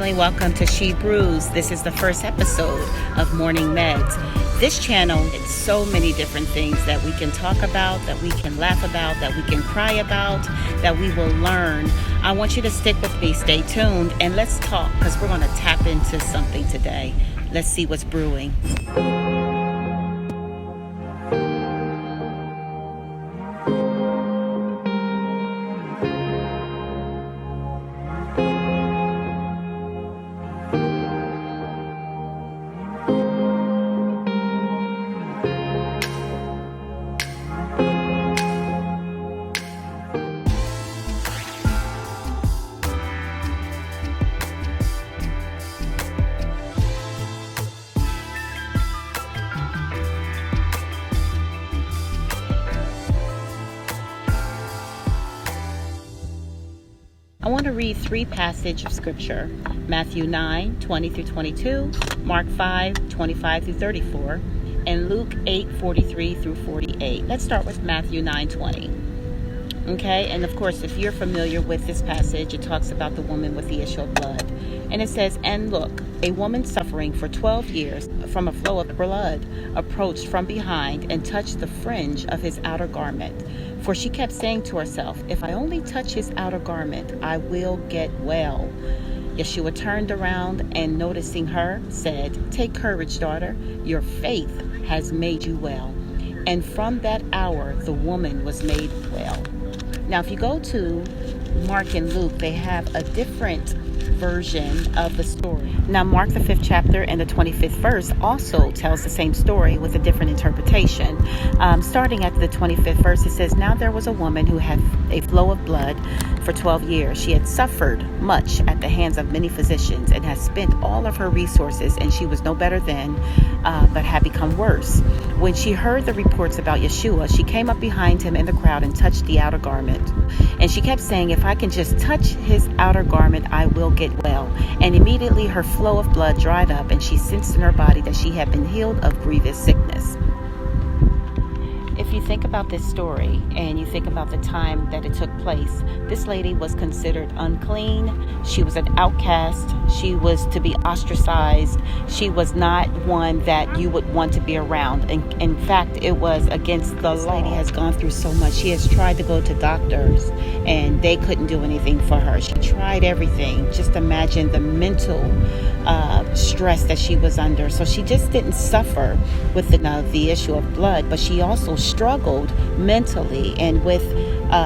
family. Welcome to SheBrews. This is the first episode of Morning Meds. This channel, it's so many different things that we can talk about, that we can laugh about, that we can cry about, that we will learn. I want you to stick with me, stay tuned, and let's talk, because we're going to tap into something today. Let's see what's brewing. I want to read three passages of scripture: Matthew 9, 20 through 22, Mark 5, 25 through 34, and Luke 8, 43 through 48. Let's start with Matthew 9, 20. Okay, and of course, if you're familiar with this passage, it talks about the woman with the issue of blood. And it says, "And look, a woman suffering for 12 years from a flow of blood approached from behind and touched the fringe of his outer garment. For she kept saying to herself, 'If I only touch his outer garment, I will get well.' Yeshua turned around and, noticing her, said, 'Take courage, daughter. Your faith has made you well.' And from that hour, the woman was made well." Now, if you go to Mark and Luke, they have a different version of the story. Now, Mark, the 5th chapter and the 25th verse also tells the same story with a different interpretation. Starting at the 25th verse, it says, "Now there was a woman who had a flow of blood for 12 years. She had suffered much at the hands of many physicians and had spent all of her resources, and she was no better then, but had become worse. When she heard the reports about Yeshua, she came up behind him in the crowd and touched the outer garment. And she kept saying, 'If I can just touch his outer garment, I will get well.' And immediately her flow of blood dried up, and she sensed in her body that she had been healed of grievous sickness." If you think about this story and you think about the time that it took place, this lady was considered unclean. She was an outcast. She was to be ostracized. She was not one that you would want to be around. And in fact, it was against the law. This lady has gone through so much. She has tried to go to doctors and they couldn't do anything for her. She tried everything. Just imagine the mental stress that she was under. So she just didn't suffer with the issue of blood, but she also struggled mentally and with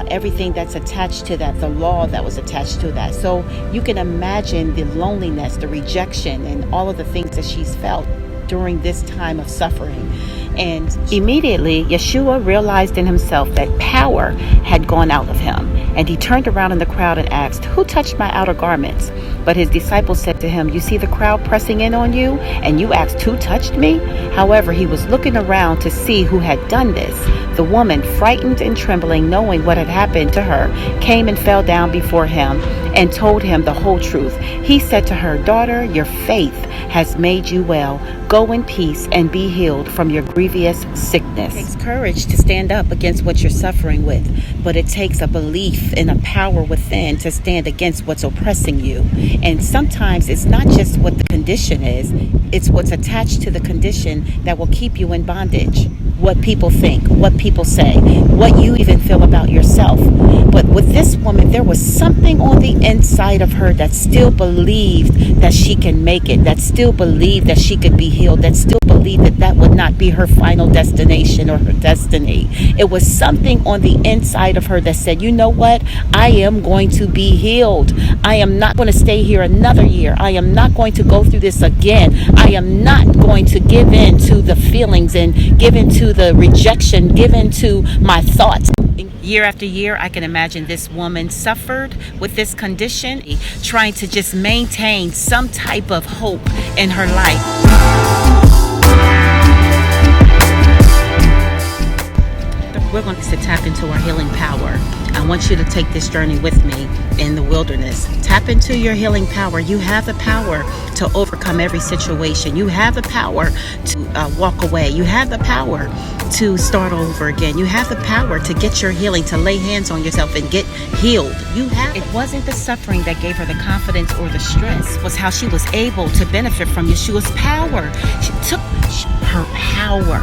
everything that's attached to that, the law that was attached to that. So you can imagine the loneliness, the rejection, and all of the things that she's felt during this time of suffering. And immediately Yeshua realized in himself that power had gone out of him, and he turned around in the crowd and asked, "Who touched my outer garments?" But his disciples said to him, "You see the crowd pressing in on you, and you asked, 'Who touched me?'" However, he was looking around to see who had done this. The woman, frightened and trembling, knowing what had happened to her, came and fell down before him and told him the whole truth. He said to her, "Daughter, your faith has made you well. Go in peace and be healed from your grievous sickness." It takes courage to stand up against what you're suffering with, but it takes a belief and a power within to stand against what's oppressing you. And sometimes it's not just what the condition is, it's what's attached to the condition that will keep you in bondage. What people think, what people say, what you even feel about yourself. But with this woman, there was something on the inside of her that still believed that she can make it, that still believed that she could be healed, that still believed that that would not be her final destination or her destiny. It was something on the inside of her that said, "You know what? I am going to be healed. I am not going to stay here another year. I am not going to go through this again. I am not going to give in to the feelings and give in to the rejection, give in to my thoughts." Year after year, I can imagine this woman suffered with this condition, trying to just maintain some type of hope in her life. We're going to tap into our healing power. I want you to take this journey with me in the wilderness. Tap into your healing power. You have the power to overcome every situation. You have the power to walk away. You have the power to start over again. You have the power to get your healing, to lay hands on yourself and get healed. It wasn't the suffering that gave her the confidence or the stress. It was how she was able to benefit from Yeshua's power. She took her power.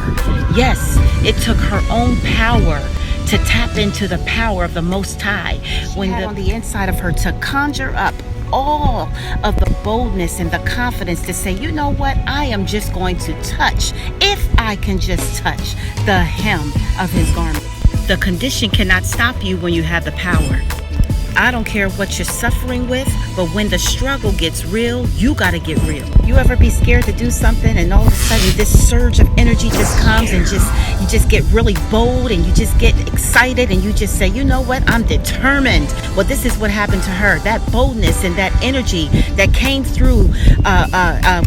Yes, it took her own power to tap into the power of the Most High. On the inside of her to conjure up all of the boldness and the confidence to say, you know what, I am just going to touch, if I can just touch the hem of his garment. The condition cannot stop you when you have the power. I don't care what you're suffering with, but when the struggle gets real, you got to get real. You ever be scared to do something and all of a sudden this surge of energy just comes and you just get really bold and you just get excited and you just say, you know what, I'm determined. Well, this is what happened to her. That boldness and that energy that came through,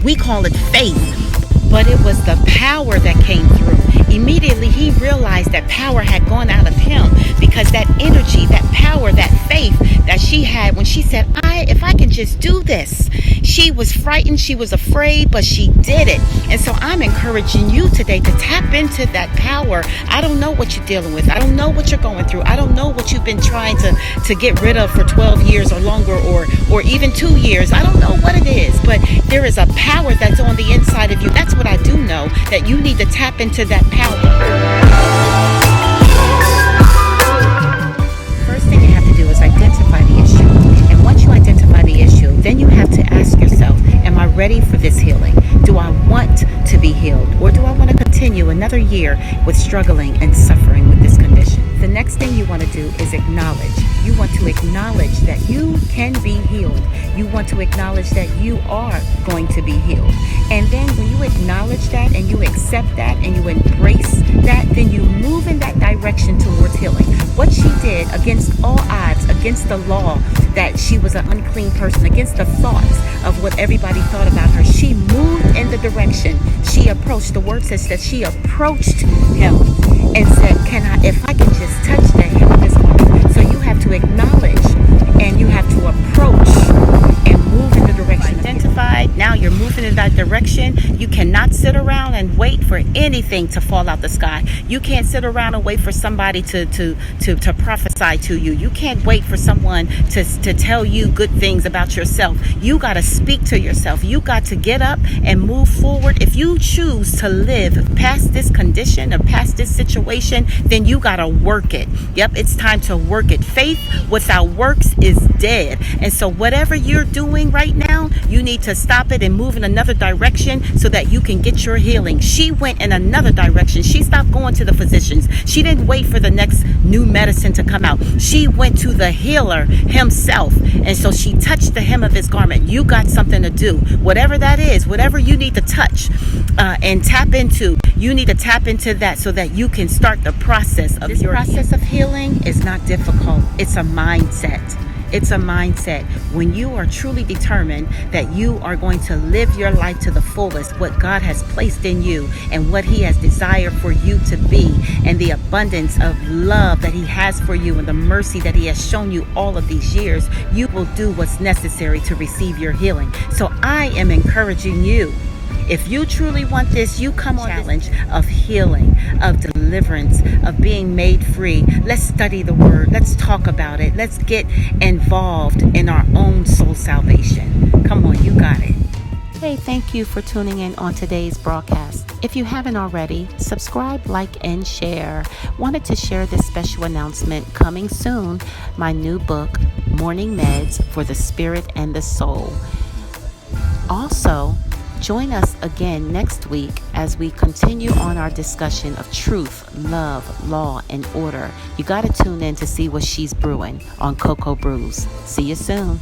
we call it faith, but it was the power that came through. Immediately he realized that power had gone out of him, because that energy, that power, that faith that she had when she said, if I can just do this. She was frightened, she was afraid, but she did it. And so I'm encouraging you today to tap into that power. I don't know what you're dealing with. I don't know what you're going through. I don't know what you've been trying to get rid of for 12 years or longer, or even 2 years. I don't know what it is, but there is a power that's on the inside of you. That's what I do know, that you need to tap into that power. First thing you have to do is identify the issue. And once you identify the issue, then you have to ask yourself, am I ready for this healing? Do I want to be healed? Or do I want to continue another year with struggling and suffering with this condition? The next thing you want to do is acknowledge. You want to acknowledge that you can be healed. You want to acknowledge that you are going to be healed. And then when you acknowledge that and you accept that and you embrace that, then you move in that direction towards healing. What she did, against all odds, against the law that she was an unclean person, against the thoughts of what everybody thought about her, she moved in the direction. She approached, the word says that she approached him and said, if I can just touch the hem of his garment. So you have to acknowledge and you have to approach and move in the direction. Identified, now you're moving in that direction. You cannot sit around and wait for anything to fall out the sky. You can't sit around and wait for somebody to prophesy to you. You can't wait for someone to tell you good things about yourself. You got to speak to yourself. You got to get up and move forward. If you choose to live past this condition or past this situation, then you got to work it. Yep, it's time to work it. Faith without works is dead. And so whatever you're doing right now, you need to stop it and move in another direction so that you can get your healing. She went in another direction. She stopped going to the physicians. She didn't wait for the next new medicine to come out. She went to the healer himself. And so she touched the hem of his garment. You got something to do. Whatever that is, whatever you need to touch and tap into, you need to tap into that so that you can start the process of this process of healing. Is not difficult. It's a mindset. It's a mindset. When you are truly determined that you are going to live your life to the fullest, what God has placed in you and what he has desired for you to be, and the abundance of love that he has for you and the mercy that he has shown you all of these years, you will do what's necessary to receive your healing. So I am encouraging you. If you truly want this, you come on the challenge of healing, of deliverance, of being made free. Let's study the word. Let's talk about it. Let's get involved in our own soul salvation. Come on, you got it. Hey, thank you for tuning in on today's broadcast. If you haven't already, subscribe, like, and share. Wanted to share this special announcement coming soon. My new book, Morning Meds for the Spirit and the Soul. Also, join us again next week as we continue on our discussion of truth, love, law, and order. You got to tune in to see what she's brewing on Coco Brews. See you soon.